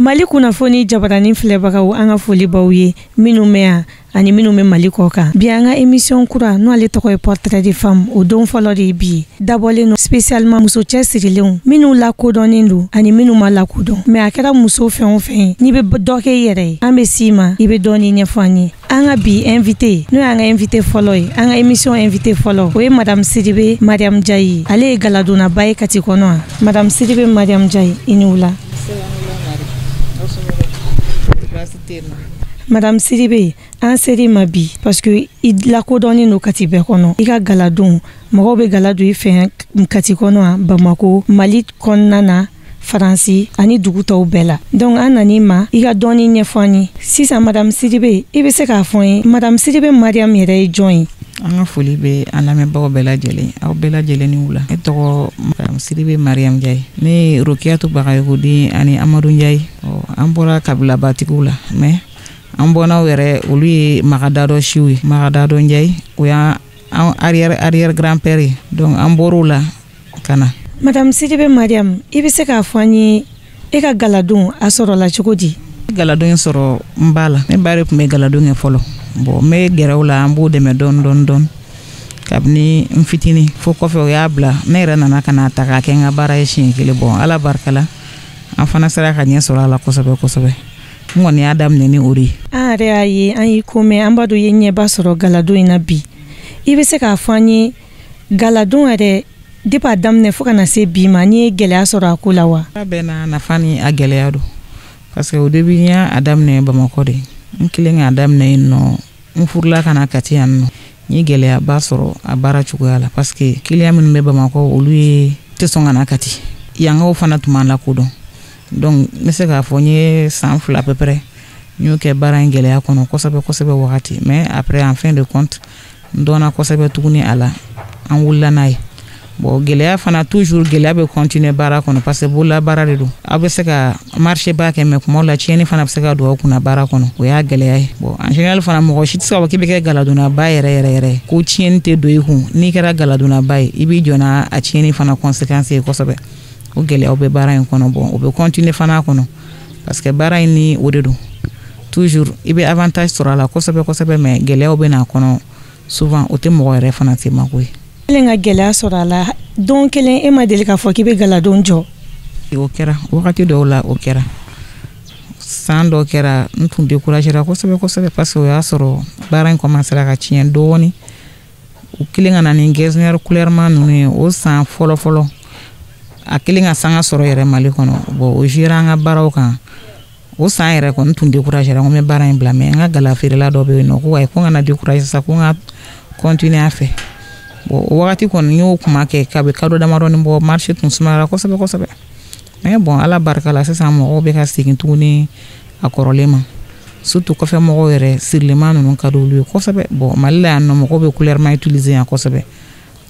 Mali kunnafoni jabarani filɛbagaw an ka foli baw ye minnu bɛ yan ani minnu bɛ Mali kɔ kan. Bi an ka émission kura n'o ale tɔgɔ ye portrait de femme o don fɔlɔ de ye bi dabɔlen no spécialement muso cɛ sirilenw minnu lakodɔnnen don ani minnu ma lakodɔn. Mais a kɛra muso fɛn o fɛn n'i bɛ dɔ kɛ i yɛrɛ ye an bɛ s'i ma i bɛ dɔɔni ɲɛfɔ an ye. An ka bi invité n'o y'an ka invité fɔlɔ ye an ka émission invité fɔlɔ o ye madame Sidibe Mariam Diaye ale ye galadonnaba ye Kati kɔnɔ. Madame Sidibe Mariam Diaye i ni wula. Madame Sidibe an seri ma bi parce que i lakodɔnnen no Kati bɛɛ kɔnɔ i ka galadon mɔgɔw bɛ galadon i fɛ Kati kɔnɔ Bamako Mali kɔnɔna na Faransi ani dugu tɔw bɛɛ la. Donc an nani ma i ka dɔɔni ɲɛfɔ an ye. Sisan Madame Sidibe i bɛ se k'a fɔ ye Madame Sidibe Mariam yɛrɛ ye jɔn ye? An ka foli bɛ an lamɛnbagaw bɛɛ lajɛlen aw bɛɛ lajɛlen ni wula. Ne tɔgɔ Madame Sidibe Mariam Diaye ne ye Rokiyatu Bagayogoden ani Amadu Diaye an bɔra kabilabatigiw la mais an bɔnaw yɛrɛ olu ye Magadado siw ye. Magadado Diaye o y'an arrière grand-père ye donc an bɔr'o la ka na. Madame Sidibe Mariam i bɛ se k'a fɔ an ye e ka galadon a sɔrɔla cogo di? Galadon in sɔrɔ n b'a la ne ba de tun bɛ galadon kɛ fɔlɔ. Bon n bɛ gɛrɛ o la an b'o dɛmɛ dɔɔni kabini n fitini fo kɔfɛ o y'a bila ne yɛrɛ nana ka na ta k'a kɛ n ka baara ye siɲɛ kelen. Bon ala barika la an fana sera ka ɲɛ sɔrɔ a la kosɛbɛ n kɔni y'a daminɛ ni o de ye. An yɛrɛ y'a ye an y'i ko mɛn an b'a dɔn i ye ɲɛba sɔrɔ galadon in na bi i bɛ se k'a fɔ an ye galadon yɛrɛ depuis a daminɛ fo ka na se bi ma n'i ye gɛlɛya sɔrɔ a ko la wa? A bɛɛ n'a nafa ni a gɛlɛya don parce que au début n y'a daminɛ Bamakɔ de n kelen k'a daminɛ yen nɔ n furula ka na Kati yan nɔ n ye gɛlɛyaba sɔrɔ a baara cogoya la parce que client minnu bɛ Bamakɔ olu ye tɛ sɔn ka na Kati yankaw fana tun b'an lakodɔn donc n bɛ se k'a fɔ n ye san 2 à peu près n y'o kɛ baara in gɛlɛya kɔnɔ kosɛbɛ wagati mais après en fin de compte n dɔnna kosɛbɛ tuguni a la an wulila n'a ye. Bon gɛlɛya fana toujours gɛlɛya bɛ continuer baara kɔnɔ parce que bolola baara de don aw bɛ se ka marché ba kɛ mais kumaw la tiɲɛni fana bɛ se ka don aw kunna baara kɔnɔ o y'a gɛlɛya ye. Bon en général fana mɔgɔ si tɛ se ka fɔ k'i bɛ kɛ galadonnaba yɛrɛ ko tiɲɛni tɛ don i kun n'i kɛra galadonnaba ye i b'i jɔ n'a a tiɲɛni fana conséquence ye kosɛbɛ o gɛlɛyaw bɛ baara in kɔnɔ. Bon o bɛ continuer fana a kɔnɔ parce que baara in ni o de don toujours i bɛ avantage sɔrɔ a la kosɛbɛ mais gɛlɛyaw bɛ n'a kɔnɔ souvent o tɛ mɔgɔ yɛrɛ fana se mako ye. Kelen ka gɛlɛya sɔrɔ a la don kelen e ma deli k'a fɔ k'i bɛ galadon jɔ? O kɛra wagati dɔw la o kɛra san dɔ kɛra n tun découragera kosɛbɛ parce que o y'a sɔrɔ baara in commencera ka tiɲɛ dɔɔni o kelen ka na ni gestionnaire couleur-man ninnu ye o san fɔlɔ a kelen ka sanga sɔrɔ yɛrɛ Mali kɔnɔ. Bon o gérera an ka baaraw kan o san yɛrɛ kɔni n tun découragera n ko n bɛ baara in bila mais n ka gala feerela dɔ bɛ yen nɔ ko ayi ko n kana décourager sa ko n ka continuer a fɛ. Bon o wagati kɔni n y'o kuma kɛ kabini kalo damadɔni bɔ marché tun sumayara kosɛbɛ mais bon ala barika la sisan mɔgɔw bɛ ka segin tuguni a kɔrɔlen ma surtout kɔfɛ mɔgɔw yɛrɛ sirileman ninnu ka di olu ye kosɛbɛ. Bon Mali la yan nɔ mɔgɔw bɛ couleur-man utiliser yan kosɛbɛ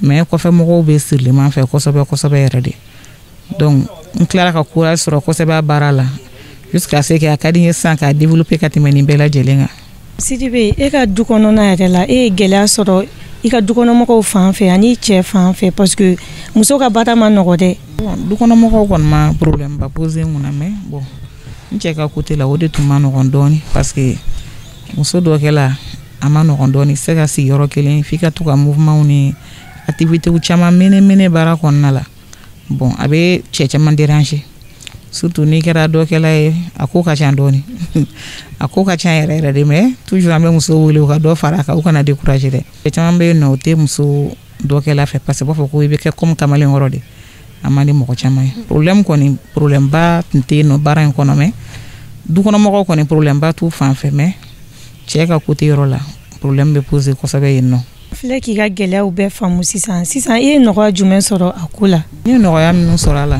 mais kɔfɛ mɔgɔw bɛ sirileman fɛ kosɛbɛ yɛrɛ de donc n tilara ka courage sɔrɔ kosɛbɛ a baara la jusqu'à ce que a ka di n ye sisan k'a développer ka tɛmɛ nin bɛɛ lajɛlen kan. Sidibe e ka du kɔnɔna yɛrɛ la e ye gɛlɛya sɔrɔ i ka dukɔnɔmɔgɔw fan fɛ ani cɛ fan fɛ parce que muso ka baara ma nɔgɔ dɛ. Bon dukɔnɔmɔgɔw kɔni ma problème ba poser mun na mais bon n cɛ ka côté la o de tun ma nɔgɔn dɔɔni parce que muso dɔ kɛla a ma nɔgɔn dɔɔni se ka sigi yɔrɔ kelen f'i ka to ka mouvement ni activités caman mene baara kɔnɔna la. Bon a bɛ cɛ caman déranger surtout n'i kɛra dɔ kɛla ye a ko ka ca dɔɔni a ko ka ca yɛrɛ de mais toujours an bɛ muso wele u ka dɔ fara a kan u kana décourager dɛ. Cɛ caman bɛ yen nɔ o tɛ muso dɔ kɛla fɛ parce que b'a fɔ ko i bɛ kɛ comme kamalen kɔrɔ de a man di mɔgɔ caman ye. Problème ba tun tɛ yen nɔ baara in kɔnɔ mais dukɔnɔmɔgɔw kɔni problème ba t'u fan fɛ mais cɛ ka côté yɔrɔ la problème bɛ poser kosɛbɛ yen nɔ. Filɛ k'i ka gɛlɛyaw bɛɛ faamu sisan i ye nɔgɔya jumɛn sɔrɔ a ko la? N ye nɔgɔya minnu sɔrɔ a la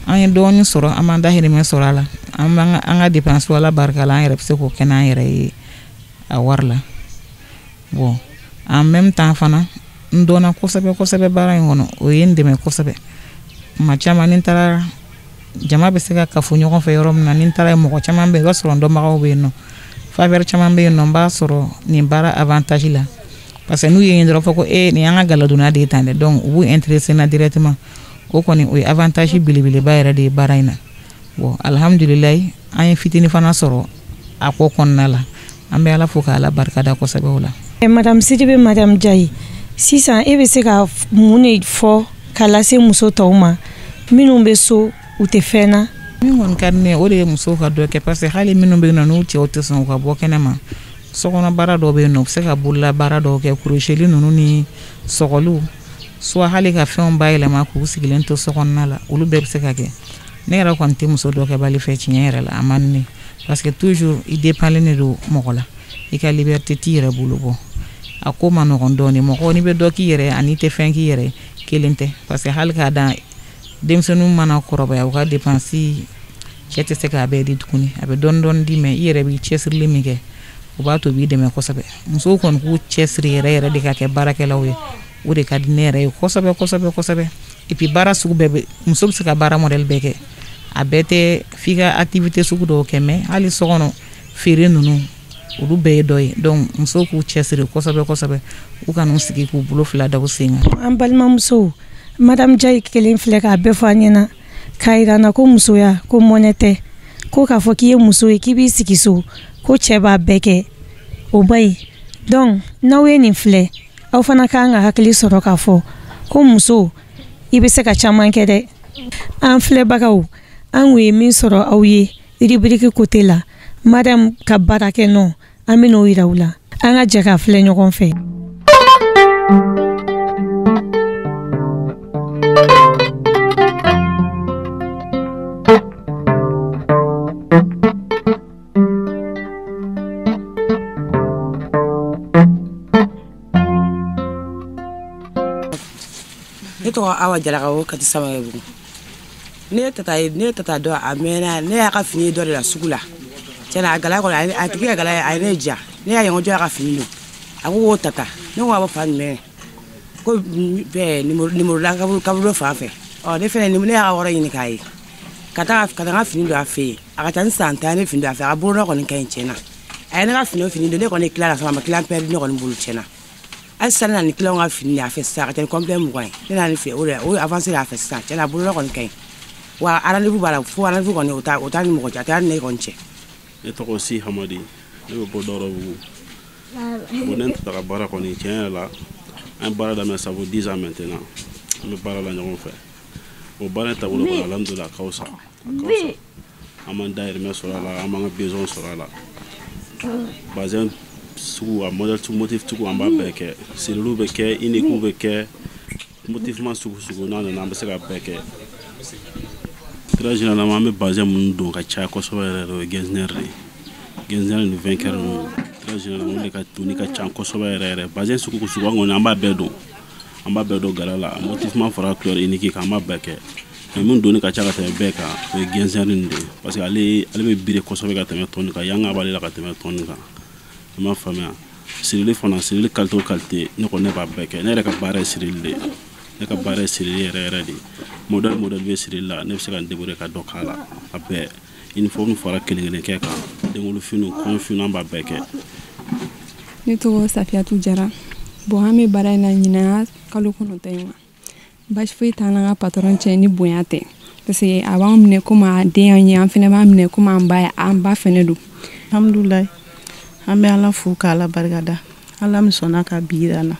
an ye dɔɔni sɔrɔ an m'an dahirimɛ sɔrɔ a la an ka dépense ala barika la an yɛrɛ bɛ se k'o kɛ n'an yɛrɛ ye a wari la. Bon en même temps fana n dɔnna kosɛbɛ baara in kɔnɔ o ye n dɛmɛ kosɛbɛ kuma caman ni n taara jama bɛ se ka kafo ɲɔgɔn fɛ yɔrɔ min na ni n taara mɔgɔ caman bɛ yen i b'a sɔrɔ n dɔnbagaw bɛ yen nɔ faveur caman bɛ yen nɔ n b'a sɔrɔ nin baara avantage la parce que n'u ye n dɔrɔn fɔ ko nin y'an ka galadonna de ye tan dɛ donc u b'u intéresser na directement o kɔni o ye avantage belebeleba yɛrɛ de ye baara in na bon alhamdulillah an ye fitini fana sɔrɔ a ko kɔnɔna la an bɛ ala fo k'ala barikada kosɛbɛ o la. Madame Sidibe, Madame Jayi, sisan e bɛ se ka mun de fɔ k'a lase muso tɔw ma minnu bɛ so u tɛ fɛn na. min kɔni ka di ne ye o de ye musow ka dɔ kɛ parce que hali minnu bɛ yen nɔ n'u cɛw tɛ sɔn u ka bɔ kɛnɛ ma sokɔnɔ baara dɔw bɛ yen nɔ u bɛ se ka bolola baara dɔw kɛ kuruseli ninnu ni sɔgɔliw soit hali ka fɛnw bayɛlɛma k'u sigilen to sokɔnɔna la olu bɛɛ bɛ se ka kɛ ne yɛrɛ kɔni tɛ muso dɔ kɛ bali fɛ tiɲɛ yɛrɛ la a man di ne parce que toujours i dépendlen de don mɔgɔ la i ka liberté t'i yɛrɛ bolo bɔ a ko ma nɔgɔn dɔɔni mɔgɔ n'i bɛ dɔ k'i yɛrɛ ani tɛ fɛn k'i yɛrɛ kelen tɛ parce que hali k'a dan denmisɛnninw mana kɔrɔbaya u ka dépense cɛ tɛ se k'a bɛɛ di tuguni a bɛ dɔɔni dɔɔni di mɛ i yɛrɛ b'i cɛsirili min kɛ o b'a to b'i dɛmɛ kosɛbɛ musow kɔni k'u cɛsiri yɛrɛ yɛrɛ de ka kɛ baarakɛlaw ye o de ka di ne yɛrɛ ye kosɛbɛ kosɛbɛ kosɛbɛ et puis baara sugu bɛɛ muso bɛ se ka baara modèle bɛɛ kɛ a bɛɛ tɛ f'i ka activité sugu dɔw kɛ mɛ hali sokɔnɔ feere ninnu olu bɛɛ ye dɔ ye donc musow k'u cɛsiri kosɛbɛ kosɛbɛ u ka n'u sigi k'u bolo fila da u sen kan. An balimamusow Madame Jayi kelen filɛ k'a bɛɛ fɔ an ɲɛna k'a yira na ko musoya ko mɔnɛ tɛ ko k'a fɔ k'i ye muso ye k'i b'i sigi so ko cɛ b'a bɛɛ kɛ o ba ye donc n'aw ye nin filɛ aw fana kan ka hakili sɔrɔ k'a fɔ ko muso i bɛ se ka caman kɛ dɛ. An filɛbagaw an kun ye min sɔrɔ aw ye rubrique côté la Madame ka baarakɛ nɔ an bɛ n'o yira u la an ka jɛ ka filɛ ɲɔgɔn fɛ. Ne tɔgɔ Awa Jalaka o Kati Samagebugu. Ne tata dɔ a mɛnna ne y'a ka fini dɔ de la sugu la tiɲɛna a gala kɔnɔ a tigi ka gala a ye ne ja ne y'a ye n ko jɔ a ka fini don a ko k'o tata ne ko a bɔ fa jumɛn ko numéro la kaburu fan fɛ ne fɛnɛ ne y'a ka wɔrɔ ɲini k'a ye ka taa n ka fini don a fɛ yen a ka taa ni san tan ne fini don a fɛ a ka bolonɔ kɔni ka ɲi tiɲɛna a ye ne ka fini don ne kɔni tila la sɔrɔ a ma tila pɛrɛdi ne kɔni bolo tiɲɛna hali sisan ne nana ni kilanw ka fini a fɛ sisan a ka taa ni complet 20 ye ne nana ni fɛ o ye avancé a fɛ sisan tiɲɛna a bolonɔ kɔni ka ɲi wa rendez-vous b'a la fo rendez-vous kɔni o t'a ni mɔgɔ cɛ a t'a ni ne kɔni cɛ. Ne tɔgɔ Si Hamadi ne bɛ bɔ Dɔrɔbugu bon ne tɛ ka baara kɔni tiɲɛ yɛrɛ la an baara daminɛ ça vaut 10 ans maintenant an bɛ baara la ɲɔgɔn fɛ o baara in taabolo kɔni alhamdulilah a ka fisa an m'an dahirimɛ sɔrɔ a la an m'an ka besoin sɔrɔ a la bazin sugu a modèle motif sugu an b'a bɛɛ kɛ siriliw bɛ kɛ uniquew bɛ kɛ motivement sugu n'a nana an bɛ se ka bɛɛ kɛ. Très généralement, je suis basé sur le Genzner ni 20 heures. Très généralement, je suis basé sur le Genzner. Je suis basé galala motivement fara couleur unique ka ma bɛɛ mais mun doni ka ca ka tɛmɛ bɛɛ kan o ye Genzner de parce que ale bɛ bire kosɛbɛ ka tɛmɛ tɔni kan yanga b'ale la ka tɛmɛ tɔni kan i m'a faamuya sirili fana sirili qualité o qualité ne kɔni ne b'a bɛɛ kɛ ne yɛrɛ ka baara ye sirili de ne ka baara ye sirili yɛrɛ de modèle bɛ sirili la ne bɛ se ka n débrouiller ka dɔ k'a la a bɛɛ uniforme fara kelen kɛ kan dengolo finiw kɔɲɔ finiw an b'a bɛɛ kɛ. Ne tɔgɔ Safiatou Jara bon an bɛ baara in na ɲinan kalo kɔnɔntɔn in ma baasi foyi t'an n'an ka patron cɛ ni bonya tɛ parce que a b'an minɛ komi a den an ye an fana b'an minɛ komi an ba fɛnɛ don. Alhamdulilayi an bɛ Ala fo k'Ala barikada Ala min sɔnna ka bi yira an na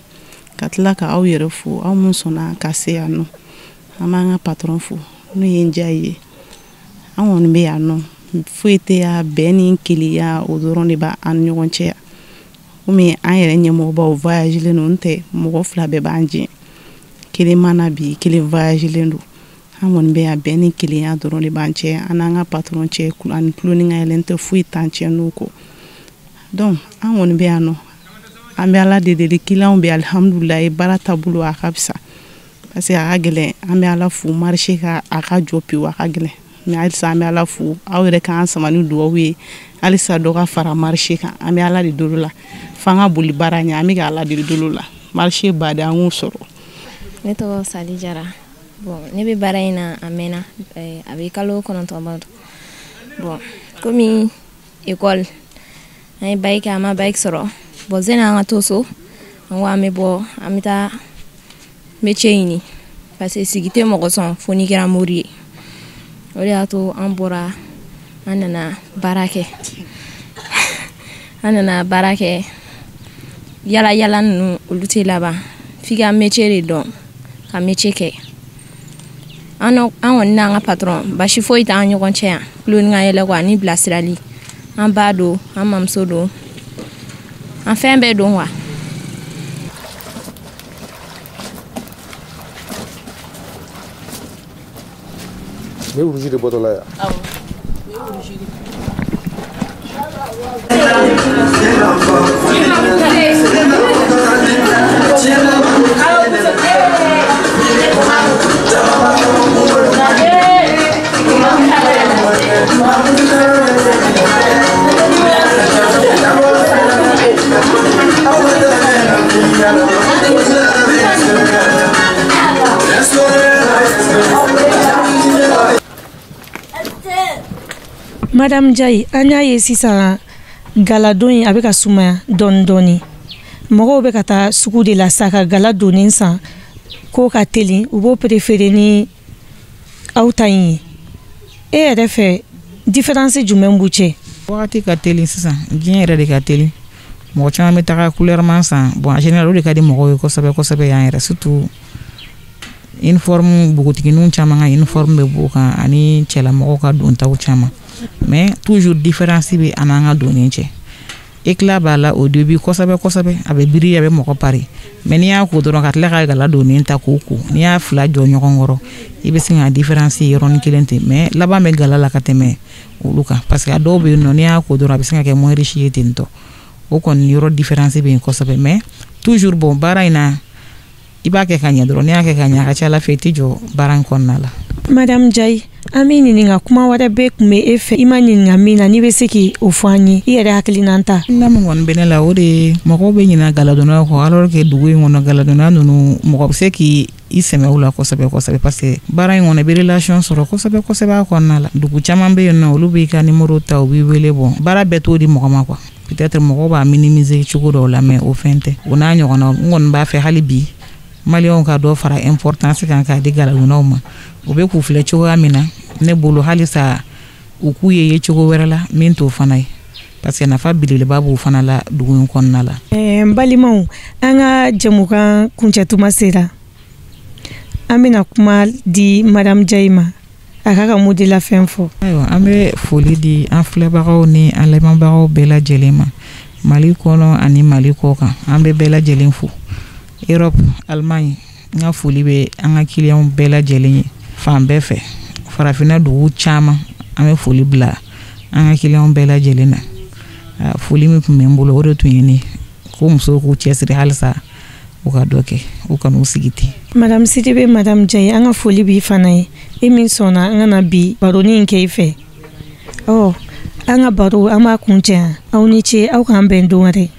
ka tila ka aw yɛrɛ fo aw min sɔnna ka se yan nɔ an b'an ka patron fo n'o ye Njayi ye an kɔni bɛ yan nɔ foyi tɛ yan bɛn ni kelenya o dɔrɔn de b'an ni ɲɔgɔn cɛ yan komi an yɛrɛ ɲɛmɔgɔbaw voyagelen don ntɛ mɔgɔ fila bɛɛ b'an jɛ kelen mana bi kelen voyagelen don an kɔni bɛ yan bɛn ni kelenya dɔrɔn de b'an cɛ an n'an ka patron cɛ ani tulo ni ka yɛlɛ tɛ foyi t'an cɛ n'o kɔ donc an kɔni bɛ yan nɔ an bɛ Ala de deli clients bɛ alhamdulilayi baara taabolo a ka fisa parce que a ka gɛlɛn an bɛ Ala fo marché ka a ka jɔ pewu a ka gɛlɛn mais halisa an bɛ Ala fo aw yɛrɛ k'an sama ni dugawu ye halisa dɔ ka fara marché kan an bɛ Ala de dolo la f'an ka boli baara ɲɛ an bɛ ka Ala de dolo la marché baden an k'o sɔrɔ. Ne tɔgɔ Sali Jara bon ne bɛ baara in na a mɛnna a bɛ kalo 9 bɔ bon komi école an ye bac kɛ an ma bac sɔrɔ bon zɛnɛ an ka to so an ko an bɛ bɔ an bɛ taa métier ɲini parce que sigi tɛ mɔgɔ sɔn fo n'i kɛra mori ye o de y'a to an bɔra an nana baara kɛ yala yala ninnu olu tɛ laban f'i ka métier de dɔn ka métier kɛ an kɔni n'an ka patron basi foyi t'an ɲɔgɔn cɛ yan kuloni ka yɛlɛ quoi ni bilasirali an ba don an mamuso don an fɛn bɛɛ don wa. Ne uruji de bɔtɔla yan. Awɔ. Madame Jai, an y'a ye sisan galadon in a bɛ ka sumaya dɔɔni dɔɔni. Mɔgɔw bɛ ka taa sugu de la sa ka gala donnen san k'o ka teli u b'o préférer ni aw ta in ye. E yɛrɛ fɛ différence jumɛn b'u cɛ? Wagati ka teli sisan diɲɛ yɛrɛ de ka teli. Mɔgɔ caman bɛ taga couleur man san bon en général o de ka di mɔgɔw ye kosɛbɛ kosɛbɛ yan yɛrɛ surtout uniforme bogotigininw caman ka uniforme bɛ b'o kan ani cɛlamɔgɔw ka dontaw caman. Mais toujours différence bɛ an n'an ka donni cɛ. Éclat b'a la au début kosɛbɛ kosɛbɛ a bɛ biri a bɛ mɔgɔ pari mais n'i y'a ko dɔrɔn ka tila ka gala donni ta k'o ko n'i y'a fila jɔ ɲɔgɔn kɔrɔ i bɛ se ka différence yɔrɔnin kelen ten mais laban bɛ gala la ka tɛmɛ olu kan parce que a dɔw bɛ yen nɔ n'i y'a ko dɔrɔn a bɛ se ka kɛ moins riche ye ten tɔ o kɔni yɔrɔ différence bɛ yen kosɛbɛ mais toujours bon baara in na i b'a kɛ ka ɲɛ dɔrɔn n'i y'a kɛ ka ɲɛ a ka ca Ala fɛ i tɛ jɔ baara in kɔnɔna la. Madame Jai, an bɛ ɲininka kuma wɛrɛ bɛ tun bɛ e fɛ i ma ɲininka min na n'i bɛ se k'o fɔ an ye i yɛrɛ hakilina ta. Na min kɔni bɛ ne la o de mɔgɔw bɛ ɲina galadonnaw kɔ alors que dugu in kɔnɔ galadonna ninnu mɔgɔ bɛ se k'i sɛmɛ u la kosɛbɛ kosɛbɛ parce que baara in kɔnɔ i bɛ relation sɔrɔ kosɛbɛ kosɛbɛ a kɔnɔna la dugu caman bɛ yen nɔ olu b'i ka numéro ta u b'i wele bon baara bɛɛ t'o di mɔgɔ ma quoi peut-être mɔgɔw b'a minimiser cogo dɔw la mais o fɛn tɛ o n'a ɲɔgɔnna n kɔni b'a fɛ hali bi maliyɛnw ka dɔ fara importance kan k'a di galadonnaw ma u bɛ k'u filɛ cogoya min na ne bolo halisa u k'u ye cogo wɛrɛ la min t'o fana ye parce que nafa belebeleba b'u fana la dugu in kɔnɔna la. N balimaw an ka jɛmukan kuncɛtuma sera an bɛna kuma di Madame Jai ma a ka ka mot de la fin fɔ. Ayiwa an bɛ foli di an filɛbagaw ni an lamɛnbagaw bɛɛ lajɛlen ma Mali kɔnɔ ani Mali kɔ kan an bɛ bɛɛ lajɛlen fo Europe Allemagne n ka foli bɛ an ka clients bɛɛ lajɛlen ye fan bɛɛ fɛ farafinna dugu caman an bɛ foli bila an ka clients bɛɛ lajɛlen na foli min tun bɛ n bolo o de tun ye ne ko musow k'u cɛsiri halisa u ka dɔ kɛ u ka n'u sigi ten. Madame Sidibe, Madame Jai, an ka foli b'i fana ye e min sɔnna an ka na bi baroni in kɛ i fɛ an ka baro an b'a kuncɛ aw ni ce aw k'an bɛn don wɛrɛ.